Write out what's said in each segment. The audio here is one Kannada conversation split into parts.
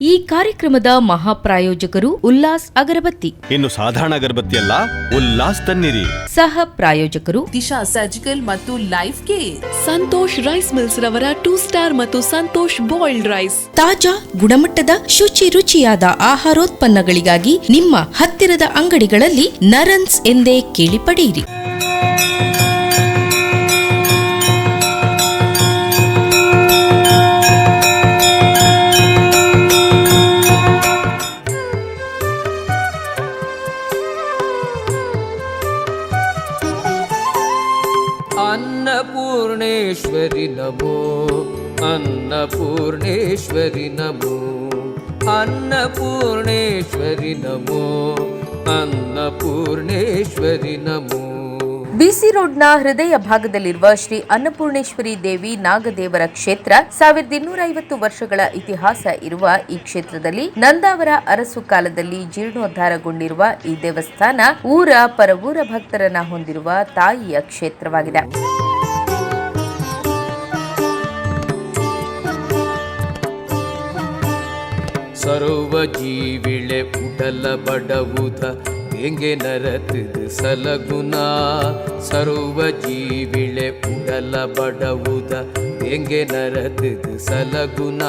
ಈ ಕಾರ್ಯಕ್ರಮದ ಮಹಾಪ್ರಾಯೋಜಕರು ಉಲ್ಲಾಸ್ ಅಗರಬತ್ತಿ. ಇನ್ನು ಸಾಧಾರಣ ಅಗರಬತ್ತಿ ಅಲ್ಲ, ಉಲ್ಲಾಸ್ ತನ್ನಿರಿ. ಸಹ ಪ್ರಾಯೋಜಕರು ದಿಶಾ ಸರ್ಜಿಕಲ್ ಮತ್ತು life care. Santosh rice mills ರವರ 2 ಸ್ಟಾರ್ ಮತ್ತು ಸಂತೋಷ್ ಬಾಯ್ಲ್ಡ್ ರೈಸ್. ತಾಜಾ ಗುಣಮಟ್ಟದ ಶುಚಿ ರುಚಿಯಾದ ಆಹಾರೋತ್ಪನ್ನಗಳಿಗಾಗಿ ನಿಮ್ಮ ಹತ್ತಿರದ ಅಂಗಡಿಗಳಲ್ಲಿ ನರನ್ಸ್ ಎಂದೇ ಕೇಳಿ ಪಡೆಯಿರಿ. अन्नपूर्णेश्वरि नमो, अन्नपूर्णेश्वरि नमो, अन्नपूर्णेश्वरि नमो, अन्नपूर्णेश्वरि नमो. ಬಿಸಿ ರೋಡ್ನ ಹೃದಯ ಭಾಗದಲ್ಲಿರುವ ಶ್ರೀ ಅನ್ನಪೂರ್ಣೇಶ್ವರಿ ದೇವಿ ನಾಗದೇವರ ಕ್ಷೇತ್ರ 1250 ವರ್ಷಗಳ ಇತಿಹಾಸ ಇರುವ ಈ ಕ್ಷೇತ್ರದಲ್ಲಿ ನಂದಾವರ ಅರಸು ಕಾಲದಲ್ಲಿ ಜೀರ್ಣೋದ್ಧಾರಗೊಂಡಿರುವ ಈ ದೇವಸ್ಥಾನ ಊರ ಪರವೂರ ಭಕ್ತರನ್ನ ಹೊಂದಿರುವ ತಾಯಿಯ ಕ್ಷೇತ್ರವಾಗಿದೆ. ಸರ್ವ ಜೀವಿಳೆ ಉಡಲ ಬಡವುದ ಎಂಗೆ ನರತಿದು ಸಲಗುಣ, ಸರ್ವ ಜೀವಿಳೆ ಉಡಲ ಬಡವುದ ಎಂಗೆ ನರತಿದು ಸಲಗುಣ.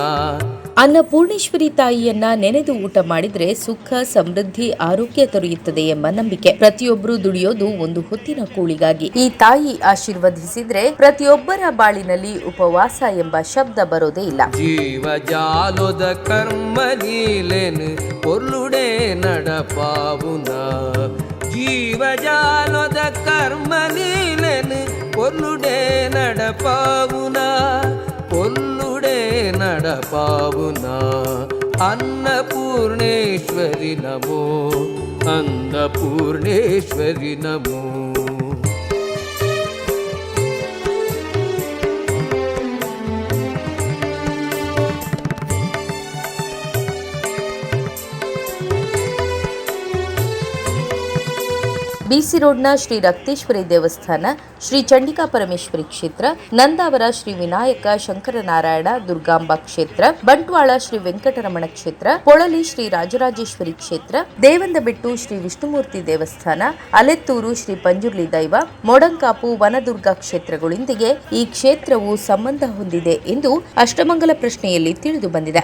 ಅನ್ನಪೂರ್ಣೇಶ್ವರಿ ತಾಯಿಯನ್ನ ನೆನೆದು ಊಟ ಮಾಡಿದ್ರೆ ಸುಖ ಸಮೃದ್ಧಿ ಆರೋಗ್ಯ ದೊರೆಯುತ್ತದೆ ಎಂಬ ನಂಬಿಕೆ. ಪ್ರತಿಯೊಬ್ಬರು ದುಡಿಯೋದು ಒಂದು ಹೊತ್ತಿನ ಕೂಳಿಗಾಗಿ. ಈ ತಾಯಿ ಆಶೀರ್ವದಿಸಿದ್ರೆ ಪ್ರತಿಯೊಬ್ಬರ ಬಾಳಿನಲ್ಲಿ ಉಪವಾಸ ಎಂಬ ಶಬ್ದ ಬರೋದೇ ಇಲ್ಲ. ಜೀವ ಜಾಲೋದ ಕರ್ಮ ಲೀಲೆನು ಪೊರ್ಲುಡೆ ನಡಪಾವುನ, ಜೀವ ಜಾಲೋದ ಕರ್ಮ ಲೀಲೆನು ಪೊರ್ಲುಡೆ ನಡಪಾವುನ, ಪೊರ್ಲುಡೆ ನಡಪಾವುನ. ಅನ್ನಪೂರ್ಣೇಶ್ವರಿ ನಮೋ, ಅನ್ನಪೂರ್ಣೇಶ್ವರಿ ನಮೋ. ಬಿಸಿ ರೋಡ್ನ ಶ್ರೀ ರಕ್ತೇಶ್ವರಿ ದೇವಸ್ಥಾನ, ಶ್ರೀ ಚಂಡಿಕಾ ಪರಮೇಶ್ವರಿ ಕ್ಷೇತ್ರ, ನಂದಾವರ ಶ್ರೀ ವಿನಾಯಕ ಶಂಕರನಾರಾಯಣ ದುರ್ಗಾಂಬ ಕ್ಷೇತ್ರ, ಬಂಟ್ವಾಳ ಶ್ರೀ ವೆಂಕಟರಮಣ ಕ್ಷೇತ್ರ, ಪೊಳಲಿ ಶ್ರೀ ರಾಜರಾಜೇಶ್ವರಿ ಕ್ಷೇತ್ರ, ದೇವಂದಬೆಟ್ಟು ಶ್ರೀ ವಿಷ್ಣುಮೂರ್ತಿ ದೇವಸ್ಥಾನ, ಅಲೆತ್ತೂರು ಶ್ರೀ ಪಂಜುರ್ಲಿ ದೈವ, ಮೊಡಂಕಾಪು ವನದುರ್ಗ ಕ್ಷೇತ್ರಗಳೊಂದಿಗೆ ಈ ಕ್ಷೇತ್ರವು ಸಂಬಂಧ ಹೊಂದಿದೆ ಎಂದು ಅಷ್ಟಮಂಗಲ ಪ್ರಶ್ನೆಯಲ್ಲಿ ತಿಳಿದು ಬಂದಿದೆ.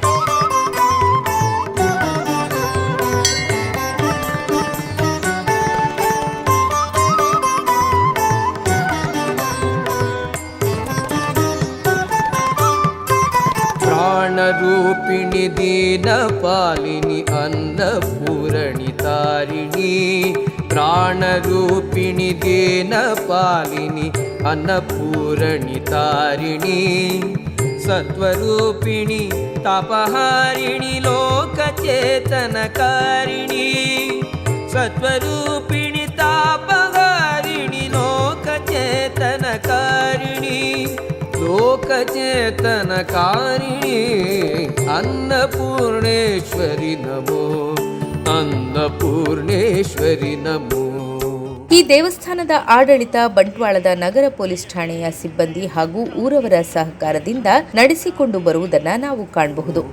ರೂಪಿಣಿ ದೀನ ಪಾಲಿನಿ ಅನ್ನಪೂರಣಿ ತಾರಿಣಿ, ಪ್ರಾಣರೂಪಿಣಿ ದೀನ ಪಾಲಿನಿ ಅನ್ನಪೂರಣಿ ತಾರಿಣಿ, ಸತ್ವರೂಪಿಣಿ ತಾಪಹಾರಿಣಿ ಲೋಕಚೇತನಕಾರಿಣಿ, ಸತ್ವರೂಪಿಣಿ ತಾಪಹಾರಿಣಿ ಲೋಕಚೇತನಕಾರಿಣಿ, ಲೋಕಚೇತನಕಾರಿಣಿ. ಅನ್ನಪೂರ್ಣೇಶ್ವರಿ ನಮೋ, ಅನ್ನಪೂರ್ಣೇಶ್ವರಿ ನಮೋ. ಈ ದೇವಸ್ಥಾನದ ಆಡಳಿತ ಬಂಟ್ವಾಳದ ನಗರ ಪೊಲೀಸ್ ಠಾಣೆಯ ಸಿಬ್ಬಂದಿ ಹಾಗೂ ಊರವರ ಸಹಕಾರದಿಂದ ನಡೆಸಿಕೊಂಡು ಬರುವುದನ್ನು ನಾವು ಕಾಣಬಹುದು.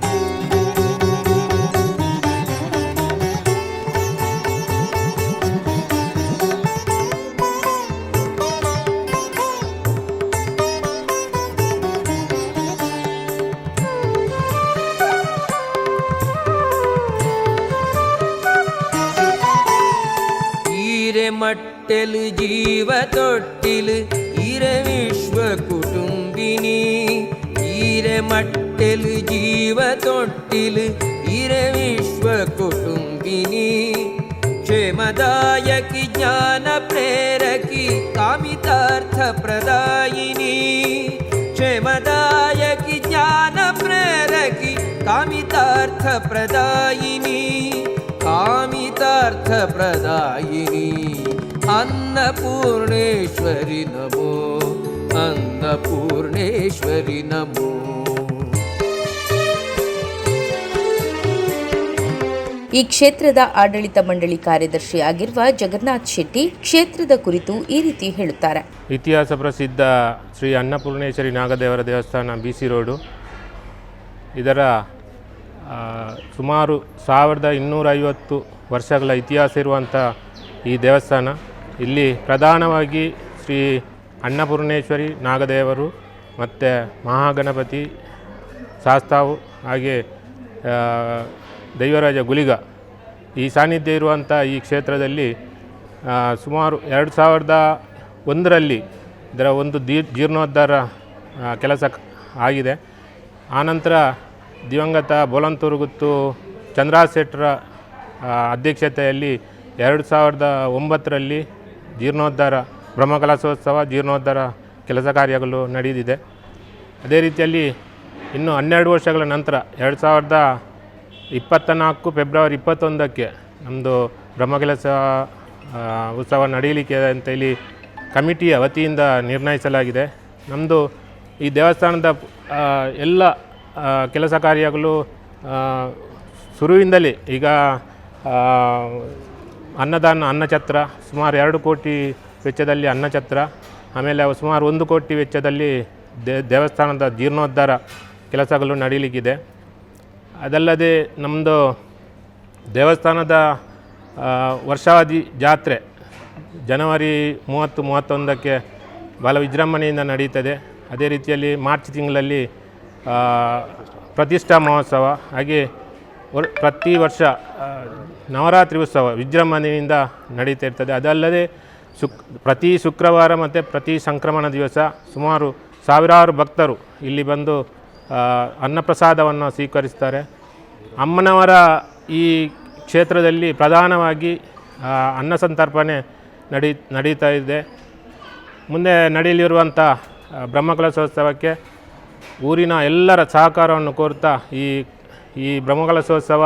ಮಟ್ಟಲು ಜೀವ ತೊಟ್ಟಿಲು ಈರೆ ವಿಶ್ವ ಕುಟುಂಬಿನಿ, ಈರೆ ಮಟ್ಟಲು ಜೀವ ತೊಟ್ಟಿಲು ಈರೆ ವಿಶ್ವ ಕುಟುಂಬಿನಿ, ಕ್ಷೇಮದಾಯಕಿ ಜ್ಞಾನ ಪ್ರೇರಕಿ ಕಾಮಿತಾರ್ಥ ಪ್ರದಾಯಿನಿ, ಕ್ಷೇಮದಾಯಕಿ ಜ್ಞಾನ ಪ್ರೇರಕಿ ಕಾಮಿತಾರ್ಥ ಪ್ರದಾಯಿನಿ, ಕಾಮಿತಾರ್ಥ ಪ್ರದಾಯಿನಿ. ಅನ್ನಪೂರ್ಣೇಶ್ವರಿ ನಮೋ, ಅನ್ನಪೂರ್ಣೇಶ್ವರಿ ನಮೋ. ಈ ಕ್ಷೇತ್ರದ ಆಡಳಿತ ಮಂಡಳಿ ಕಾರ್ಯದರ್ಶಿ ಆಗಿರುವ ಜಗನ್ನಾಥ್ ಶೆಟ್ಟಿ ಕ್ಷೇತ್ರದ ಕುರಿತು ಈ ರೀತಿ ಹೇಳುತ್ತಾರೆ. ಇತಿಹಾಸ ಪ್ರಸಿದ್ಧ ಶ್ರೀ ಅನ್ನಪೂರ್ಣೇಶ್ವರಿ ನಾಗದೇವರ ದೇವಸ್ಥಾನ ಬಿಸಿ ರೋಡು. ಇದರ ಸುಮಾರು 1250 ವರ್ಷಗಳ ಇತಿಹಾಸ ಇರುವಂಥ ಈ ದೇವಸ್ಥಾನ. ಇಲ್ಲಿ ಪ್ರಧಾನವಾಗಿ ಶ್ರೀ ಅನ್ನಪೂರ್ಣೇಶ್ವರಿ ನಾಗದೇವರು ಮತ್ತು ಮಹಾಗಣಪತಿ ಶಾಸ್ತಾವು ಹಾಗೆ ದೈವರಾಜ ಗುಳಿಗ ಈ ಸಾನ್ನಿಧ್ಯ ಇರುವಂಥ ಈ ಕ್ಷೇತ್ರದಲ್ಲಿ ಸುಮಾರು 2001ರಲ್ಲಿ ಇದರ ಒಂದು ಜೀರ್ಣೋದ್ಧಾರ ಕೆಲಸ ಆಗಿದೆ. ಆನಂತರ ದಿವಂಗತ ಬೋಲಂತೂರುಗುತ್ತು ಚಂದ್ರಶೇಖರ ಅಧ್ಯಕ್ಷತೆಯಲ್ಲಿ 2009ರಲ್ಲಿ ಜೀರ್ಣೋದ್ಧಾರ ಬ್ರಹ್ಮಕಲಶೋತ್ಸವ ಜೀರ್ಣೋದ್ಧಾರ ಕೆಲಸ ಕಾರ್ಯಗಳು ನಡೆದಿದೆ. ಅದೇ ರೀತಿಯಲ್ಲಿ ಇನ್ನು 12 ವರ್ಷಗಳ ನಂತರ 2024 ಫೆಬ್ರವರಿ 21ಕ್ಕೆ ನಮ್ಮದು ಬ್ರಹ್ಮಕಲಶ ಉತ್ಸವ ನಡೆಯಲಿಕ್ಕೆ ಅಂತೇಳಿ ಕಮಿಟಿಯ ವತಿಯಿಂದ ನಿರ್ಣಯಿಸಲಾಗಿದೆ. ನಮ್ಮದು ಈ ದೇವಸ್ಥಾನದ ಎಲ್ಲ ಕೆಲಸ ಕಾರ್ಯಗಳು ಶುರುವಿಂದಲೇ ಈಗ ಅನ್ನಛತ್ರ ಸುಮಾರು 2 ಕೋಟಿ ವೆಚ್ಚದಲ್ಲಿ ಅನ್ನಛತ್ರ, ಆಮೇಲೆ ಸುಮಾರು 1 ಕೋಟಿ ವೆಚ್ಚದಲ್ಲಿ ದೇವಸ್ಥಾನದ ಜೀರ್ಣೋದ್ಧಾರ ಕೆಲಸಗಳು ನಡೀಲಿಕ್ಕಿದೆ. ಅದಲ್ಲದೆ ನಮ್ಮದು ದೇವಸ್ಥಾನದ ವರ್ಷಾವಧಿ ಜಾತ್ರೆ ಜನವರಿ 30-31ಕ್ಕೆ ಭಾಳ ವಿಜೃಂಭಣೆಯಿಂದ ನಡೀತದೆ. ಅದೇ ರೀತಿಯಲ್ಲಿ ಮಾರ್ಚ್ ತಿಂಗಳಲ್ಲಿ ಪ್ರತಿಷ್ಠಾ ಮಹೋತ್ಸವ, ಹಾಗೆ ಪ್ರತಿ ವರ್ಷ ನವರಾತ್ರಿ ಉತ್ಸವ ವಿಜೃಂಭಣೆಯಿಂದ ನಡೀತಾ ಇರ್ತದೆ. ಅದಲ್ಲದೆ ಪ್ರತಿ ಶುಕ್ರವಾರ ಮತ್ತು ಪ್ರತಿ ಸಂಕ್ರಮಣ ದಿವಸ ಸುಮಾರು ಸಾವಿರಾರು ಭಕ್ತರು ಇಲ್ಲಿ ಬಂದು ಅನ್ನಪ್ರಸಾದವನ್ನು ಸ್ವೀಕರಿಸ್ತಾರೆ. ಅಮ್ಮನವರ ಈ ಕ್ಷೇತ್ರದಲ್ಲಿ ಪ್ರಧಾನವಾಗಿ ಅನ್ನ ಸಂತರ್ಪಣೆ ನಡೀತಾ ಇದೆ. ಮುಂದೆ ನಡೆಯಲಿರುವಂಥ ಬ್ರಹ್ಮಕಲಶೋತ್ಸವಕ್ಕೆ ಊರಿನ ಎಲ್ಲರ ಸಹಕಾರವನ್ನು ಕೋರುತ್ತಾ ಈ ಬ್ರಹ್ಮಕಲಶೋತ್ಸವ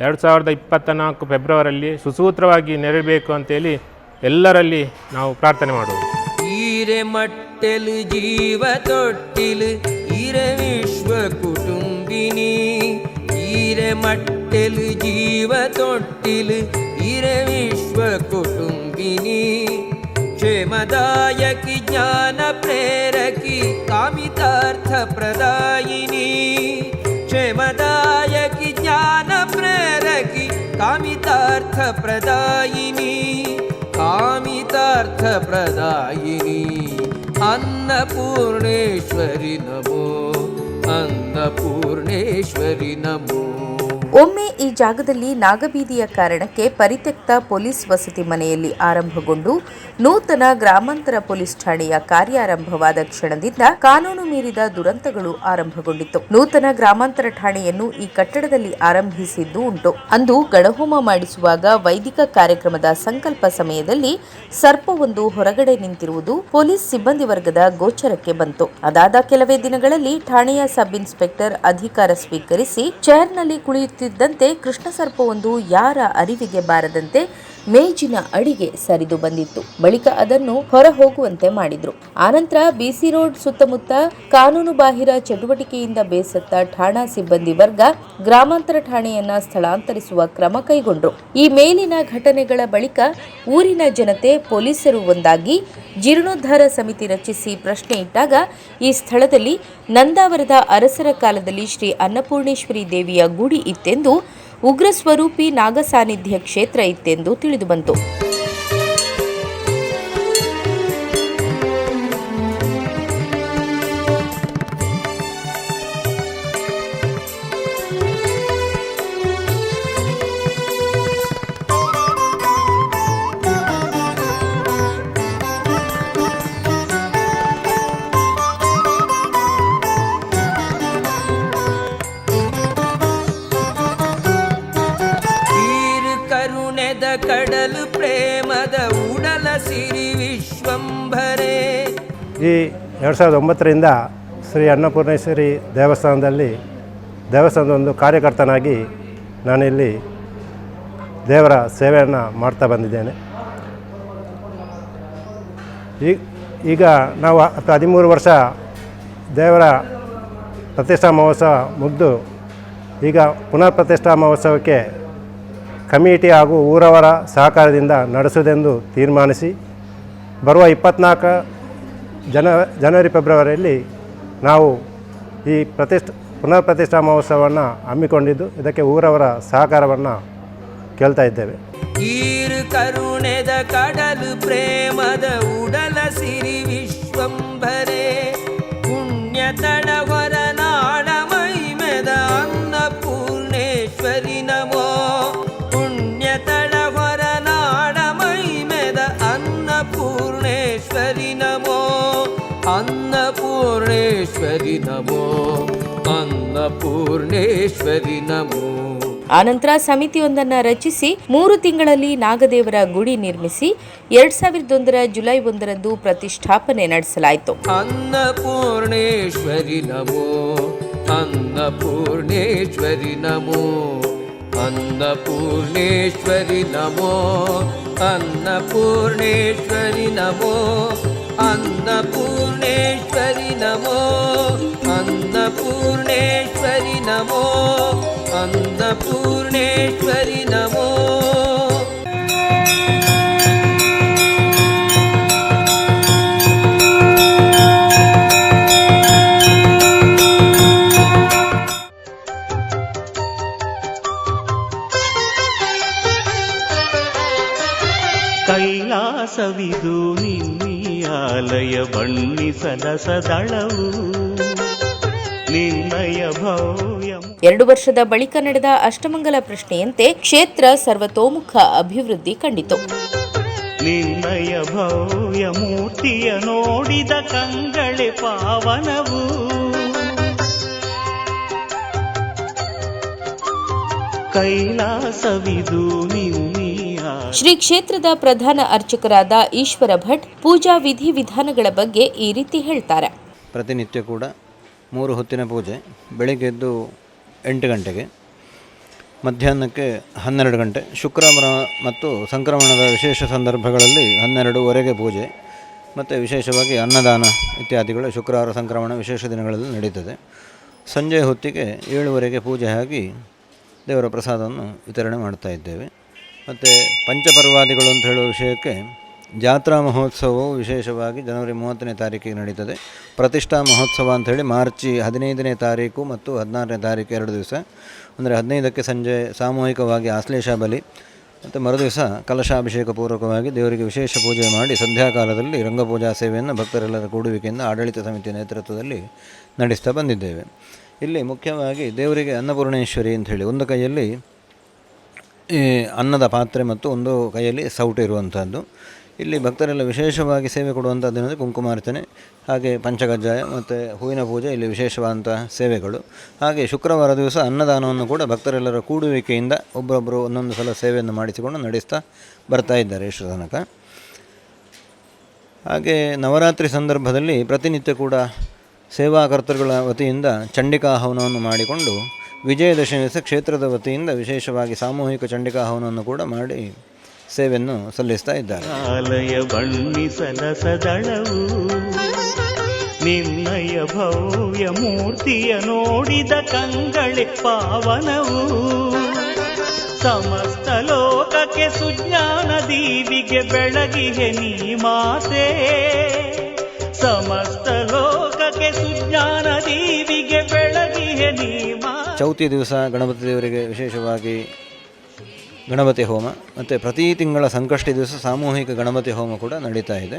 2024 ಫೆಬ್ರವರಿಯಲ್ಲಿ ಸುಸೂತ್ರವಾಗಿ ನೆರವೇರಬೇಕು ಅಂತೇಳಿ ಎಲ್ಲರಲ್ಲಿ ನಾವು ಪ್ರಾರ್ಥನೆ ಮಾಡುವುದು. ಈರೆ ಮಟ್ಟಲು ಜೀವ ತೊಟ್ಟಿಲು ಈರೆ ವಿಶ್ವ ಕುಟುಂಬಿನಿ, ಈರೆ ಮಟ್ಟಲು ಜೀವ ತೊಟ್ಟಿಲು ಈರೆ ವಿಶ್ವ ಕುಟುಂಬಿನಿ, ಕ್ಷೇಮದಾಯಕಿ ಜ್ಞಾನ ಪ್ರೇರಕಿ ಕಾಮಿತಾರ್ಥ ಪ್ರದಾಯಿನಿ, ಕ್ಷೇಮದಾಯಕಿ ಜ್ಞಾನ ಪ್ರೇರಕಿ ಕಾಮಿತಾರ್ಥ ಪ್ರದಾಯಿನಿ, ಕಾಮಿತಾರ್ಥ ಪ್ರದಾಯಿನಿ ಅನ್ನಪೂರ್ಣೇಶ್ವರಿ ನಮೋ, ಅನ್ನಪೂರ್ಣೇಶ್ವರಿ ನಮೋ. ಒಮ್ಮೆ ಈ ಜಾಗದಲ್ಲಿ ನಾಗಬೀದಿಯ ಕಾರಣಕ್ಕೆ ಪರಿತ್ಯಕ್ತ ಪೊಲೀಸ್ ವಸತಿ ಮನೆಯಲ್ಲಿ ಆರಂಭಗೊಂಡು ನೂತನ ಗ್ರಾಮಾಂತರ ಪೊಲೀಸ್ ಠಾಣೆಯ ಕಾರ್ಯಾರಂಭವಾದ ಕ್ಷಣದಿಂದ ಕಾನೂನು ಮೀರಿದ ದುರಂತಗಳು ಆರಂಭಗೊಂಡಿತ್ತು. ನೂತನ ಗ್ರಾಮಾಂತರ ಠಾಣೆಯನ್ನು ಈ ಕಟ್ಟಡದಲ್ಲಿ ಆರಂಭಿಸಿದ್ದು ಉಂಟು. ಅಂದು ಗಣಹೋಮ ಮಾಡಿಸುವಾಗ ವೈದಿಕ ಕಾರ್ಯಕ್ರಮದ ಸಂಕಲ್ಪ ಸಮಯದಲ್ಲಿ ಸರ್ಪವೊಂದು ಹೊರಗಡೆ ನಿಂತಿರುವುದು ಪೊಲೀಸ್ ಸಿಬ್ಬಂದಿ ವರ್ಗದ ಗೋಚರಕ್ಕೆ ಬಂತು. ಅದಾದ ಕೆಲವೇ ದಿನಗಳಲ್ಲಿ ಠಾಣೆಯ ಸಬ್ ಇನ್ಸ್ಪೆಕ್ಟರ್ ಅಧಿಕಾರ ಸ್ವೀಕರಿಸಿ ಚೇರ್ನಲ್ಲಿ ಕುಳಿಯುತ್ತಿದ್ದಂತೆ ಕೃಷ್ಣ ಸರ್ಪವೊಂದು ಯಾರ ಅರಿವಿಗೆ ಬಾರದಂತೆ ಮೇಜಿನ ಅಡಿಗೆ ಸರಿದು ಬಂದಿತ್ತು. ಬಳಿಕ ಅದನ್ನು ಹೊರ ಹೋಗುವಂತೆ ಮಾಡಿದ್ರು. ಆನಂತರ ಬಿಸಿ ರೋಡ್ ಸುತ್ತಮುತ್ತ ಕಾನೂನು ಬಾಹಿರ ಚಟುವಟಿಕೆಯಿಂದ ಬೇಸತ್ತ ಠಾಣಾ ಸಿಬ್ಬಂದಿ ವರ್ಗ ಗ್ರಾಮಾಂತರ ಠಾಣೆಯನ್ನ ಸ್ಥಳಾಂತರಿಸುವ ಕ್ರಮ ಕೈಗೊಂಡ್ರು. ಈ ಮೇಲಿನ ಘಟನೆಗಳ ಬಳಿಕ ಊರಿನ ಜನತೆ ಪೊಲೀಸರು ಒಂದಾಗಿ ಜೀರ್ಣೋದ್ಧಾರ ಸಮಿತಿ ರಚಿಸಿ ಪ್ರಶ್ನೆ ಇಟ್ಟಾಗ ಈ ಸ್ಥಳದಲ್ಲಿ ನಂದಾವರದ ಅರಸರ ಕಾಲದಲ್ಲಿ ಶ್ರೀ ಅನ್ನಪೂರ್ಣೇಶ್ವರಿ ದೇವಿಯ ಗುಡಿ ಇತ್ತೆಂದು, ಉಗ್ರ ಸ್ವರೂಪಿ ನಾಗ ಸಾನ್ನಿಧ್ಯ ಕ್ಷೇತ್ರ ಇತ್ತೆಂದು ತಿಳಿದುಬಂತು. ಕಡಲು ಪ್ರೇಮದ ಉಡಲ ಸಿರಿ ವಿಶ್ವಂಭರೇ. ಈ 2009ರಿಂದ ಶ್ರೀ ಅನ್ನಪೂರ್ಣೇಶ್ವರಿ ದೇವಸ್ಥಾನದ ಒಂದು ಕಾರ್ಯಕರ್ತನಾಗಿ ನಾನಿಲ್ಲಿ ದೇವರ ಸೇವೆಯನ್ನು ಮಾಡ್ತಾ ಬಂದಿದ್ದೇನೆ. ಈಗ ನಾವು 13 ವರ್ಷ ದೇವರ ಪ್ರತಿಷ್ಠಾ ಮಹೋತ್ಸವ ಮುಗಿದು ಈಗ ಪುನರ್ ಪ್ರತಿಷ್ಠಾ ಮಹೋತ್ಸವಕ್ಕೆ ಕಮಿಟಿ ಹಾಗೂ ಊರವರ ಸಹಕಾರದಿಂದ ನಡೆಸುವುದೆಂದು ತೀರ್ಮಾನಿಸಿ ಬರುವ 24 ಜನವರಿ ಫೆಬ್ರವರಿಯಲ್ಲಿ ನಾವು ಈ ಪುನರ್ ಪ್ರತಿಷ್ಠಾ ಮಹೋತ್ಸವವನ್ನು ಹಮ್ಮಿಕೊಂಡಿದ್ದು ಇದಕ್ಕೆ ಊರವರ ಸಹಕಾರವನ್ನು ಕೇಳ್ತಾ ಇದ್ದೇವೆ. ಈರು ಕರುಣೆದ ಕಡಲು ಪ್ರೇಮದ ಉಡಲ ಸಿರಿ ವಿಶ್ವಂಭರೆ ಪುಣ್ಯ ತಡವರ ನಾಡ ಮಹಿಮೆದ ಅನ್ನಪೂರ್ಣೇಶ್ವರಿ ನಮೋ ಪುಣ್ಯ ತಡವರ ನಾಡ ಮಹಿಮೆದ ಅನ್ನಪೂರ್ಣೇಶ್ವರಿ ನಮೋ ಅನ್ನಪೂರ್ಣೇಶ್ವರಿ ನಮೋ ಅನ್ನಪೂರ್ಣೇಶ್ವರಿ ನಮೋ. ಆನಂತರ ಸಮಿತಿಯೊಂದನ್ನು ರಚಿಸಿ 3 ತಿಂಗಳಲ್ಲಿ ನಾಗದೇವರ ಗುಡಿ ನಿರ್ಮಿಸಿ 2001 ಜುಲೈ 1 ಪ್ರತಿಷ್ಠಾಪನೆ ನಡೆಸಲಾಯಿತು. ಅನ್ನಪೂರ್ಣೇಶ್ವರಿ ನಮೋ ಅನ್ನಪೂರ್ಣೇಶ್ವರಿ ನಮೋ ಅನ್ನಪೂರ್ಣೇಶ್ವರಿ ನಮೋ ಅನ್ನಪೂರ್ಣೇಶ್ವರಿ ನಮೋ ಅನ್ನಪೂರ್ಣೇಶ್ವರಿ ನಮೋ ಅನ್ನಪೂರ್ಣೇಶ್ವರಿ ನಮೋ ಅನ್ನಪೂರ್ಣೇಶ್ವರಿ ನಮೋ. ಕೈಲಾಸವಿದು ನಿನ್ನಯಾಲಯ ಬಣ್ಣಿಸದ ಸದಳವು ನಿನ್ನಯ ಭವ್ಯ. 2 ವರ್ಷದ ಬಳಿಕ ನಡೆದ ಅಷ್ಟಮಂಗಲ ಪ್ರಶ್ನೆಯಂತೆ ಕ್ಷೇತ್ರ ಸರ್ವತೋಮುಖ ಅಭಿವೃದ್ಧಿ ಕಂಡಿತು. ನಿನ್ನಯ ಭವ್ಯ ಮೂರ್ತಿಯ ನೋಡಿದ ಕಂಗಳೆ ಪಾವನವು ಕೈಲಾಸವಿದು ನಿನ್ನೀಯ. ಶ್ರೀ ಕ್ಷೇತ್ರದ ಪ್ರಧಾನ ಅರ್ಚಕರಾದ ಈಶ್ವರ ಭಟ್ ಪೂಜಾ ವಿಧಿವಿಧಾನಗಳ ಬಗ್ಗೆ ಈ ರೀತಿ ಹೇಳ್ತಾರೆ. ಪ್ರತಿನಿತ್ಯ ಕೂಡ 3 ಹೊತ್ತಿನ ಪೂಜೆ, ಬೆಳಿಗ್ಗೆದ್ದು 8 ಗಂಟೆಗೆ, ಮಧ್ಯಾಹ್ನಕ್ಕೆ 12 ಗಂಟೆ, ಶುಕ್ರವಾರ ಮತ್ತು ಸಂಕ್ರಮಣದ ವಿಶೇಷ ಸಂದರ್ಭಗಳಲ್ಲಿ 12ವರೆಗೆ ಪೂಜೆ ಮತ್ತು ವಿಶೇಷವಾಗಿ ಅನ್ನದಾನ ಇತ್ಯಾದಿಗಳು ಶುಕ್ರವಾರ ಸಂಕ್ರಮಣ ವಿಶೇಷ ದಿನಗಳಲ್ಲಿ ನಡೀತದೆ. ಸಂಜೆ ಹೊತ್ತಿಗೆ 7ವರೆಗೆ ಪೂಜೆ ಆಗಿ ದೇವರ ಪ್ರಸಾದವನ್ನು ವಿತರಣೆ ಮಾಡ್ತಾ ಇದ್ದೇವೆ. ಮತ್ತು ಪಂಚಪರ್ವಾದಿಗಳು ಅಂತ ಹೇಳುವ ವಿಷಯಕ್ಕೆ ಜಾತ್ರಾ ಮಹೋತ್ಸವವು ವಿಶೇಷವಾಗಿ ಜನವರಿ 30ನೇ ತಾರೀಕಿಗೆ ನಡೀತದೆ. ಪ್ರತಿಷ್ಠಾ ಮಹೋತ್ಸವ ಅಂಥೇಳಿ ಮಾರ್ಚ್ 15ನೇ ತಾರೀಕು ಮತ್ತು 16ನೇ ತಾರೀಕು 2 ದಿವಸ. ಅಂದರೆ 15ಕ್ಕೆ ಸಂಜೆ ಸಾಮೂಹಿಕವಾಗಿ ಆಶ್ಲೇಷ ಬಲಿ ಮತ್ತು ಮರುದಿವಸ ಕಲಶಾಭಿಷೇಕ ಪೂರ್ವಕವಾಗಿ ದೇವರಿಗೆ ವಿಶೇಷ ಪೂಜೆ ಮಾಡಿ ಸಂಧ್ಯಾಕಾಲದಲ್ಲಿ ರಂಗಪೂಜಾ ಸೇವೆಯನ್ನು ಭಕ್ತರೆಲ್ಲರ ಕೂಡುವಿಕೆಯಿಂದ ಆಡಳಿತ ಸಮಿತಿ ನೇತೃತ್ವದಲ್ಲಿ ನಡೆಸ್ತಾ ಬಂದಿದ್ದೇವೆ. ಇಲ್ಲಿ ಮುಖ್ಯವಾಗಿ ದೇವರಿಗೆ ಅನ್ನಪೂರ್ಣೇಶ್ವರಿ ಅಂಥೇಳಿ ಒಂದು ಕೈಯಲ್ಲಿ ಈ ಅನ್ನದ ಪಾತ್ರೆ ಮತ್ತು ಒಂದು ಕೈಯಲ್ಲಿ ಸೌಟು ಇರುವಂಥದ್ದು. ಇಲ್ಲಿ ಭಕ್ತರೆಲ್ಲ ವಿಶೇಷವಾಗಿ ಸೇವೆ ಕೊಡುವಂಥದ್ದೇನೆಂದರೆ ಕುಂಕುಮಾರ್ಚನೆ, ಹಾಗೆ ಪಂಚಕಜ್ಜಾಯ ಮತ್ತು ಹೂವಿನ ಪೂಜೆ ಇಲ್ಲಿ ವಿಶೇಷವಾದಂಥ ಸೇವೆಗಳು. ಹಾಗೆ ಶುಕ್ರವಾರ ದಿವಸ ಅನ್ನದಾನವನ್ನು ಕೂಡ ಭಕ್ತರೆಲ್ಲರ ಕೂಡುವಿಕೆಯಿಂದ ಒಬ್ಬರೊಬ್ಬರು ಒಂದೊಂದು ಸಲ ಸೇವೆಯನ್ನು ಮಾಡಿಸಿಕೊಂಡು ನಡೆಸ್ತಾ ಬರ್ತಾ ಇದ್ದಾರೆ ಇಷ್ಟು ತನಕ. ಹಾಗೆ ನವರಾತ್ರಿ ಸಂದರ್ಭದಲ್ಲಿ ಪ್ರತಿನಿತ್ಯ ಕೂಡ ಸೇವಾಕರ್ತರುಗಳ ವತಿಯಿಂದ ಚಂಡಿಕಾ ಹವನವನ್ನು ಮಾಡಿಕೊಂಡು ವಿಜಯದಶಮಿ ದಿವಸ ಕ್ಷೇತ್ರದ ವತಿಯಿಂದ ವಿಶೇಷವಾಗಿ ಸಾಮೂಹಿಕ ಚಂಡಿಕಾ ಹವನವನ್ನು ಕೂಡ ಮಾಡಿ ಸೇವೆಯನ್ನು ಸಲ್ಲಿಸ್ತಾ ಇದ್ದಾರೆ. ಆಲಯ ಬಣ್ಣಿಸದ ಸದಳವು ನಿನ್ನಯ ಭವ್ಯ ಮೂರ್ತಿಯ ನೋಡಿದ ಕಂಗಳೆ ಪಾವನವು ಸಮಸ್ತ ಲೋಕಕ್ಕೆ ಸುಜ್ಞಾನ ದೀವಿಗೆ ಬೆಳಗಿಗೆ ನೀ ಮಾತೆ ಸಮಸ್ತ ಲೋಕಕ್ಕೆ ಸುಜ್ಞಾನ ದೀವಿಗೆ ಬೆಳಗಿಗೆ ನೀ ಮಾತೆ. ಚೌತಿ ದಿವಸ ಗಣಪತಿ ದೇವರಿಗೆ ವಿಶೇಷವಾಗಿ ಗಣಪತಿ ಹೋಮ ಮತ್ತು ಪ್ರತಿ ತಿಂಗಳ ಸಂಕಷ್ಟಿ ದಿವಸ ಸಾಮೂಹಿಕ ಗಣಪತಿ ಹೋಮ ಕೂಡ ನಡೀತಾ ಇದೆ.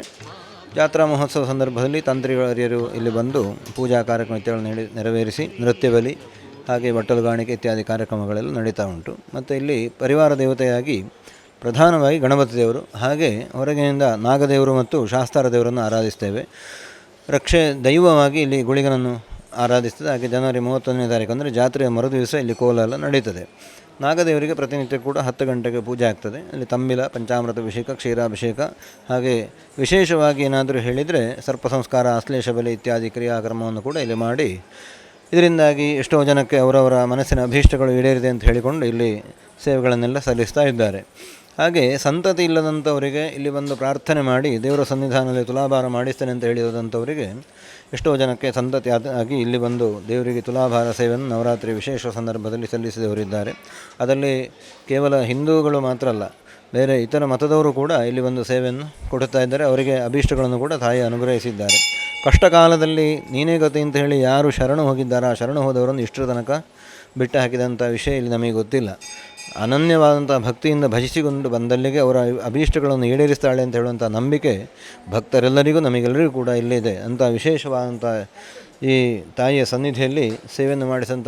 ಜಾತ್ರಾ ಮಹೋತ್ಸವ ಸಂದರ್ಭದಲ್ಲಿ ತಂತ್ರಿಗಳರಿಯರು ಇಲ್ಲಿ ಬಂದು ಪೂಜಾ ಕಾರ್ಯಕ್ರಮ ಇತ್ಯಾದಿ ನೆರವೇರಿಸಿ ನೃತ್ಯ ಬಲಿ ಹಾಗೆ ಬಟ್ಟಲುಗಾಣಿಕೆ ಇತ್ಯಾದಿ ಕಾರ್ಯಕ್ರಮಗಳೆಲ್ಲ ನಡೀತಾ ಉಂಟು. ಮತ್ತು ಇಲ್ಲಿ ಪರಿವಾರ ದೇವತೆಯಾಗಿ ಪ್ರಧಾನವಾಗಿ ಗಣಪತಿ ದೇವರು, ಹಾಗೆ ಹೊರಗಿನಿಂದ ನಾಗದೇವರು ಮತ್ತು ಶಾಸ್ತಾರ ದೇವರನ್ನು ಆರಾಧಿಸ್ತೇವೆ. ರಕ್ಷೆ ದೈವವಾಗಿ ಇಲ್ಲಿ ಗುಳಿಗನನ್ನು ಆರಾಧಿಸ್ತದೆ. ಹಾಗೆ ಜನವರಿ 31ನೇ ತಾರೀಕು ಅಂದರೆ ಜಾತ್ರೆಯ ಮರುದಿವಸ ಇಲ್ಲಿ ಕೋಲ ನಡೀತದೆ. ನಾಗದೇವರಿಗೆ ಪ್ರತಿನಿತ್ಯ ಕೂಡ 10 ಗಂಟೆಗೆ ಪೂಜೆ ಆಗ್ತದೆ. ಅಲ್ಲಿ ತಂಬಿಲ, ಪಂಚಾಮೃತ ಅಭಿಷೇಕ, ಕ್ಷೀರಾಭಿಷೇಕ, ಹಾಗೆ ವಿಶೇಷವಾಗಿ ಏನಾದರೂ ಹೇಳಿದರೆ ಸರ್ಪ ಸಂಸ್ಕಾರ, ಆಶ್ಲೇಷ ಬಲಿ ಇತ್ಯಾದಿ ಕ್ರಿಯಾಕ್ರಮವನ್ನು ಕೂಡ ಇಲ್ಲಿ ಮಾಡಿ ಇದರಿಂದಾಗಿ ಎಷ್ಟೋ ಜನಕ್ಕೆ ಅವರವರ ಮನಸ್ಸಿನ ಅಭೀಷ್ಟಗಳು ಈಡೇರಿದೆ ಅಂತ ಹೇಳಿಕೊಂಡು ಇಲ್ಲಿ ಸೇವೆಗಳನ್ನೆಲ್ಲ ಸಲ್ಲಿಸ್ತಾ ಇದ್ದಾರೆ. ಹಾಗೆ ಸಂತತಿ ಇಲ್ಲದಂಥವರಿಗೆ ಇಲ್ಲಿ ಬಂದು ಪ್ರಾರ್ಥನೆ ಮಾಡಿ ದೇವರ ಸನ್ನಿಧಾನದಲ್ಲಿ ತುಲಾಭಾರ ಮಾಡಿಸ್ತೇನೆ ಅಂತ ಹೇಳಿದಂಥವರಿಗೆ ಎಷ್ಟೋ ಜನಕ್ಕೆ ಸಂತತಿ ಆಗಿ ಇಲ್ಲಿ ಬಂದು ದೇವರಿಗೆ ತುಲಾಭಾರ ಸೇವೆಯನ್ನು ನವರಾತ್ರಿ ವಿಶೇಷ ಸಂದರ್ಭದಲ್ಲಿ ಸಲ್ಲಿಸಿದವರಿದ್ದಾರೆ. ಅದರಲ್ಲಿ ಕೇವಲ ಹಿಂದೂಗಳು ಮಾತ್ರ ಅಲ್ಲ, ಬೇರೆ ಇತರ ಮತದವರು ಕೂಡ ಇಲ್ಲಿ ಒಂದು ಸೇವೆಯನ್ನು ಕೊಡುತ್ತಾ ಇದ್ದಾರೆ. ಅವರಿಗೆ ಅಭೀಷ್ಟಗಳನ್ನು ಕೂಡ ತಾಯಿ ಅನುಗ್ರಹಿಸಿದ್ದಾರೆ. ಕಷ್ಟ ಕಾಲದಲ್ಲಿ ನೀನೇ ಗತಿ ಅಂತ ಹೇಳಿ ಯಾರು ಶರಣು ಹೋಗಿದ್ದಾರೆ, ಆ ಶರಣು ಹೋದವರನ್ನು ಇಷ್ಟರ ತನಕ ಬಿಟ್ಟು ಹಾಕಿದಂಥ ವಿಷಯ ಇಲ್ಲಿ ನಮಗೆ ಗೊತ್ತಿಲ್ಲ. ಅನನ್ಯವಾದಂಥ ಭಕ್ತಿಯಿಂದ ಭಜಿಸಿಕೊಂಡು ಬಂದಲ್ಲಿಗೆ ಅವರ ಅಭೀಷ್ಟಗಳನ್ನು ಈಡೇರಿಸ್ತಾಳೆ ಅಂತ ಹೇಳುವಂಥ ನಂಬಿಕೆ ಭಕ್ತರೆಲ್ಲರಿಗೂ ನಮಗೆಲ್ಲರಿಗೂ ಕೂಡ ಇಲ್ಲಿದೆ. ಅಂಥ ವಿಶೇಷವಾದಂಥ ಈ ತಾಯಿಯ ಸನ್ನಿಧಿಯಲ್ಲಿ ಸೇವೆಯನ್ನು ಮಾಡಿಸಂಥ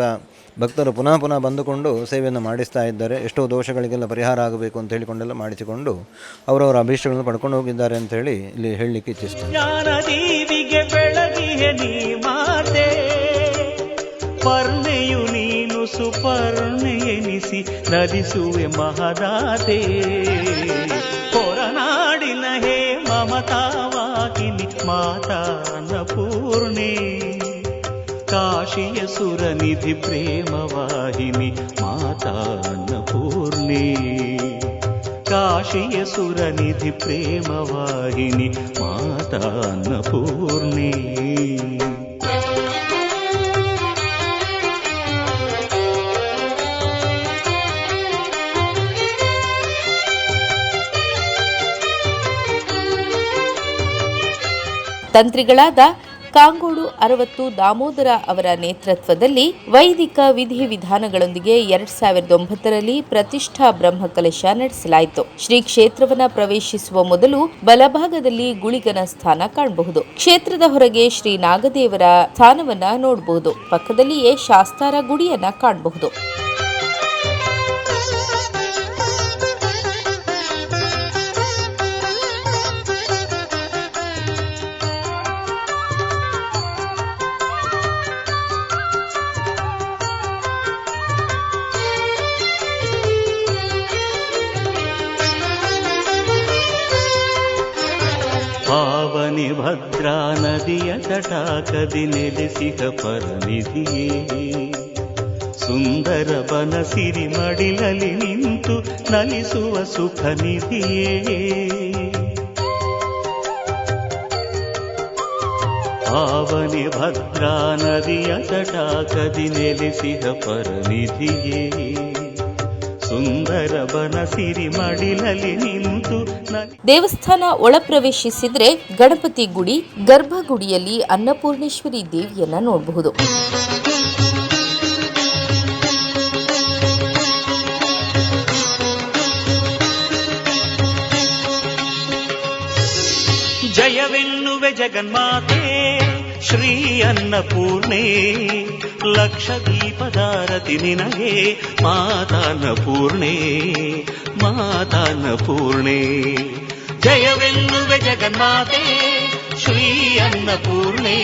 ಭಕ್ತರು ಪುನಃ ಪುನಃ ಬಂದುಕೊಂಡು ಸೇವೆಯನ್ನು ಮಾಡಿಸ್ತಾ ಇದ್ದಾರೆ. ಎಷ್ಟೋ ದೋಷಗಳಿಗೆಲ್ಲ ಪರಿಹಾರ ಆಗಬೇಕು ಅಂತ ಹೇಳಿಕೊಂಡೆಲ್ಲ ಮಾಡಿಸಿಕೊಂಡು ಅವರವರ ಅಭೀಷ್ಟಗಳನ್ನು ಪಡ್ಕೊಂಡು ಹೋಗಿದ್ದಾರೆ ಅಂತ ಹೇಳಿ ಇಲ್ಲಿ ಹೇಳಲಿಕ್ಕೆ ಇಚ್ಛಿಸ್ತಾರೆ. ಜ್ಞಾನದೀವಿಗೆ ಬೆಳಗಿಯೇ ನೀ ಮಾತೆ, ಪರ್ಣೆಯು ನೀನು ಸುಪರ್ಣೆ ಎನಿಸಿ ನಲಿಸುವೆ ಮಹದಾತೆ. ಹೊರನಾಡಿನ ಹೇ ಮಮತಾವಾಹಿನಿ ಮಾತಾ ಅನ್ನಪೂರ್ಣೆ, ಕಾಶಿಯ ಸುರನಿಧಿ ಪ್ರೇಮವಾಹಿನಿ ಮಾತಾ ಅನ್ನಪೂರ್ಣೆ, ಕಾಶಿಯ ಸುರನಿಧಿ ಪ್ರೇಮವಾಹಿನಿ ಮಾತಾ ಅನ್ನಪೂರ್ಣೆ. ತಂತ್ರಿಗಳಾದ ಕಾಂಗೋಡು 60 ದಾಮೋದರ ಅವರ ನೇತೃತ್ವದಲ್ಲಿ ವೈದಿಕ ವಿಧಿವಿಧಾನಗಳೊಂದಿಗೆ 2009ರಲ್ಲಿ ಪ್ರತಿಷ್ಠಾ ಬ್ರಹ್ಮಕಲಶ ನಡೆಸಲಾಯಿತು. ಶ್ರೀ ಕ್ಷೇತ್ರವನ್ನ ಪ್ರವೇಶಿಸುವ ಮೊದಲು ಬಲಭಾಗದಲ್ಲಿ ಗುಳಿಗನ ಸ್ಥಾನ ಕಾಣಬಹುದು. ಕ್ಷೇತ್ರದ ಹೊರಗೆ ಶ್ರೀ ನಾಗದೇವರ ಸ್ಥಾನವನ್ನ ನೋಡಬಹುದು. ಪಕ್ಕದಲ್ಲಿಯೇ ಶಾಸ್ತಾರ ಗುಡಿಯನ್ನ ಕಾಣಬಹುದು. ಪಾವನಿ ಭದ್ರಾ ನದಿಯ ತಟಾಕದಿ ನೆಲೆಸಿಹ ಪರನಿಧಿಯೇ, ಸುಂದರ ಬನಸಿರಿ ಮಡಿಲಲಿ ನಿಂತು ನಲಿಸುವ ಸುಖ ನಿಧಿಯೇ. ಪಾವನಿ ಭದ್ರಾ ನದಿಯ ತಟಾಕದಿ ನೆಲೆಸಿಹ ಪರನಿಧಿಯೇ, ಸುಂದರ ಬನಸಿರಿ ಮಡಿಲಲಿ ನಿಂತು. ದೇವಸ್ಥಾನ ಒಳ ಪ್ರವೇಶಿಸಿದ್ರೆ ಗಣಪತಿ ಗುಡಿ, ಗರ್ಭಗುಡಿಯಲ್ಲಿ ಅನ್ನಪೂರ್ಣೇಶ್ವರಿ ದೇವಿಯನ್ನ ನೋಡಬಹುದು. ಜಯವೆನ್ನುವೆ ಜಗನ್ಮಾತೆ ಶ್ರೀ ಅನ್ನಪೂರ್ಣೆ, ಲಕ್ಷದೀಪದಾರತಿ ನಿನಗೆ ಮಾತಾನ್ನಪೂರ್ಣೆ, ಮಾತಾನ್ನಪೂರ್ಣೆ. ಜಯವೆನ್ನುವೆ ಜಗನ್ಮಾತೆ ಶ್ರೀ ಅನ್ನಪೂರ್ಣೆ,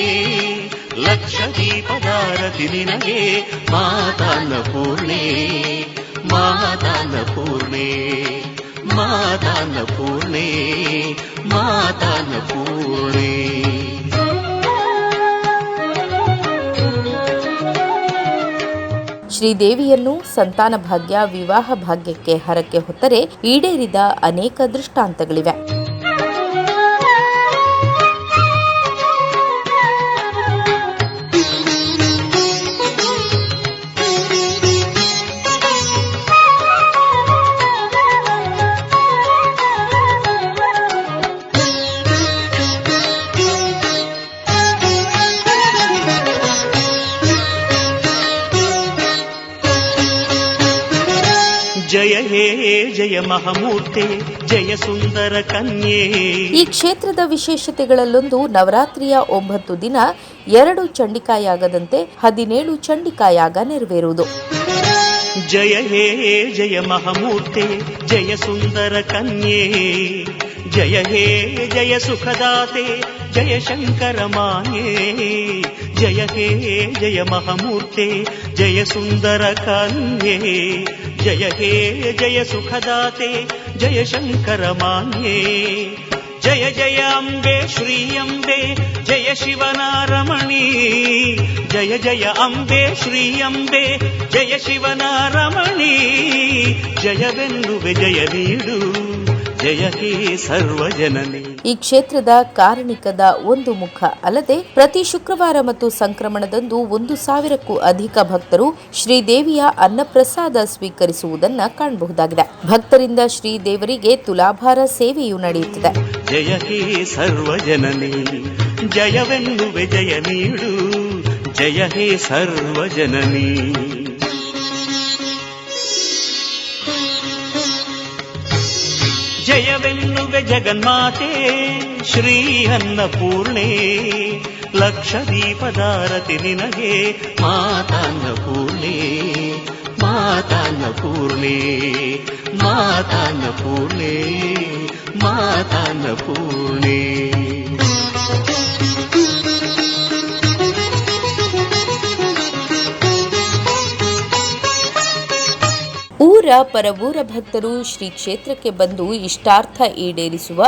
ಲಕ್ಷದೀಪದಾರತಿ ನಿನಗೆ ಮಾತಾನ್ನಪೂರ್ಣೆ, ಮಾತಾನ್ನಪೂರ್ಣೆ, ಮಾತಾನ್ನಪೂರ್ಣೆ, ಮಾತಾನ್ನಪೂರ್ಣೆ. ಶ್ರೀದೇವಿಯನ್ನು ಸಂತಾನ ಭಾಗ್ಯ, ವಿವಾಹ ಭಾಗ್ಯಕ್ಕೆ ಹರಕೆ ಹೊತ್ತರೆ ಈಡೇರಿದ ಅನೇಕ ದೃಷ್ಟಾಂತಗಳಿವೆ. ಜಯ ಹೇ ಜಯ ಮಹಾಮೂರ್ತೆ, ಜಯ ಸುಂದರ ಕನ್ಯೆ. ಈ ಕ್ಷೇತ್ರದ ವಿಶೇಷತೆಗಳಲ್ಲೊಂದು ನವರಾತ್ರಿಯ 9 ದಿನ 2 ಚಂಡಿಕಾಯಾಗದಂತೆ 17 ಚಂಡಿಕಾಯಾಗ ನೆರವೇರುವುದು. ಜಯ ಹೇ ಜಯ ಮಹಾಮೂರ್ತೆ, ಜಯ ಸುಂದರ ಕನ್ಯೆ. ಜಯ ಹೇ ಜಯ ಸುಖದಾತೆ, ಜಯ ಶಂಕರ ಮಾನ್ಯೇ. ಜಯ ಹೇ ಜಯ ಮಹಾಮೂರ್ತೆ, ಜಯ ಸುಂದರ ಕನ್ಯೆ. ಜಯ ಹೇ ಜಯ ಸುಖದಾತೆ, ಜಯ ಶಂಕರ ಮಾನ್ಯೇ. ಜಯ ಜಯ ಅಂಬೆ ಶ್ರೀ ಅಂಬೆ, ಜಯ ಶಿವನ ರಮಣಿ. ಜಯ ಜಯ ಅಂಬೆ ಶ್ರೀ ಅಂಬೆ, ಜಯ ಶಿವನ ರಮಣಿ. ಜಯವೆನ್ನುವೆ ಜಯ ನೀಡು, ಜಯ ಹೇ ಸರ್ವಜನನಿ. ಈ ಕ್ಷೇತ್ರದ ಕಾರಣಿಕದ ಒಂದು ಮುಖ ಅಲ್ಲದೆ ಪ್ರತಿ ಶುಕ್ರವಾರ ಮತ್ತು ಸಂಕ್ರಮಣದಂದು 1,000ಕ್ಕೂ ಅಧಿಕ ಭಕ್ತರು ಶ್ರೀದೇವಿಯ ಅನ್ನಪ್ರಸಾದ ಸ್ವೀಕರಿಸುವುದನ್ನು ಕಾಣಬಹುದಾಗಿದೆ. ಭಕ್ತರಿಂದ ಶ್ರೀದೇವರಿಗೆ ತುಲಾಭಾರ ಸೇವೆಯೂ ನಡೆಯುತ್ತಿದೆ. ಜಯ ಹೇ ಸರ್ವಜನನಿ, ಜಯವೆನ್ನುವೆ ಜಯ ನೀಡು, ಜಯ ಹೇ ಸರ್ವಜನನಿ. ಜಯವೆನ್ನುವೆ ಜಗನ್ಮಾತೆ ಶ್ರೀ ಅನ್ನಪೂರ್ಣೆ, ಲಕ್ಷ ದೀಪದಾರತಿ ನಿನಗೆ ಮಾತಾನ್ನಪೂರ್ಣೆ, ಮಾತಾನ್ನಪೂರ್ಣೆ, ಮಾತಾನ್ನಪೂರ್ಣೆ, ಮಾತಾನ್ನಪೂರ್ಣೆ. ಊರ ಪರವೂರ ಭಕ್ತರು ಶ್ರೀ ಕ್ಷೇತ್ರಕ್ಕೆ ಬಂದು ಇಷ್ಟಾರ್ಥ ಈಡೇರಿಸುವ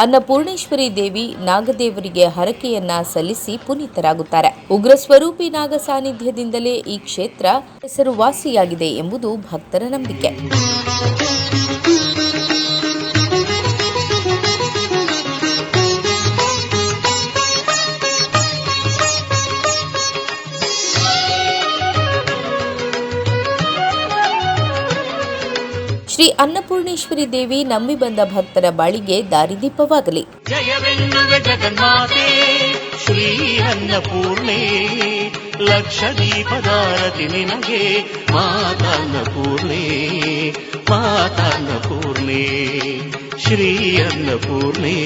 ಅನ್ನಪೂರ್ಣೇಶ್ವರಿ ದೇವಿ ನಾಗದೇವರಿಗೆ ಹರಕೆಯನ್ನ ಸಲ್ಲಿಸಿ ಪುನೀತರಾಗುತ್ತಾರೆ. ಉಗ್ರ ಸ್ವರೂಪಿ ನಾಗ ಸಾನ್ನಿಧ್ಯದಿಂದಲೇ ಈ ಕ್ಷೇತ್ರ ಹೆಸರುವಾಸಿಯಾಗಿದೆ ಎಂಬುದು ಭಕ್ತರ ನಂಬಿಕೆ. ಶ್ರೀ ಅನ್ನಪೂರ್ಣೇಶ್ವರಿ ದೇವಿ ನಂಬಿ ಬಂದ ಭಕ್ತರ ಬಾಳಿಗೆ ದಾರಿದೀಪವಾಗಲಿ. ಜಯವೆನ್ನುವೆ ಜಗನ್ಮಾತೆ ಶ್ರೀ ಅನ್ನಪೂರ್ಣೆ, ಲಕ್ಷ ದೀಪದಾರತಿ ನಿನಗೆ ಮಾತಾನ್ನಪೂರ್ಣೆ, ಮಾತಾನ್ನಪೂರ್ಣೆ, ಶ್ರೀ ಅನ್ನಪೂರ್ಣೆ,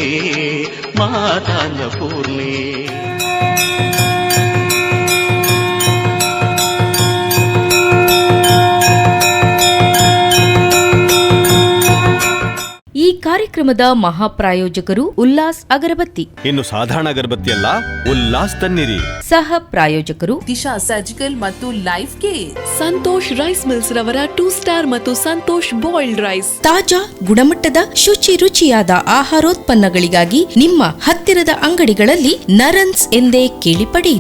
ಮಾತಾನ್ನಪೂರ್ಣೆ. ಈ ಕಾರ್ಯಕ್ರಮದ ಮಹಾಪ್ರಾಯೋಜಕರು ಉಲ್ಲಾಸ್ ಅಗರಬತ್ತಿ. ಇನ್ನು ಸಾಧಾರಣ ಅಗರಬತ್ತಿ ಅಲ್ಲ, ಉಲ್ಲಾಸ್ ತನ್ನಿರಿ. ಸಹ ಪ್ರಾಯೋಜಕರು ದಿಶಾ ಸರ್ಜಿಕಲ್ ಮತ್ತು life care. Santosh rice mills ರವರ 2 ಸ್ಟಾರ್ ಮತ್ತು ಸಂತೋಷ್ ಬಾಯ್ಲ್ಡ್ ರೈಸ್. ತಾಜಾ ಗುಣಮಟ್ಟದ ಶುಚಿ ರುಚಿಯಾದ ಆಹಾರೋತ್ಪನ್ನಗಳಿಗಾಗಿ ನಿಮ್ಮ ಹತ್ತಿರದ ಅಂಗಡಿಗಳಲ್ಲಿ ನರನ್ಸ್ ಎಂದೇ ಕೇಳಿ ಪಡೆಯಿರಿ.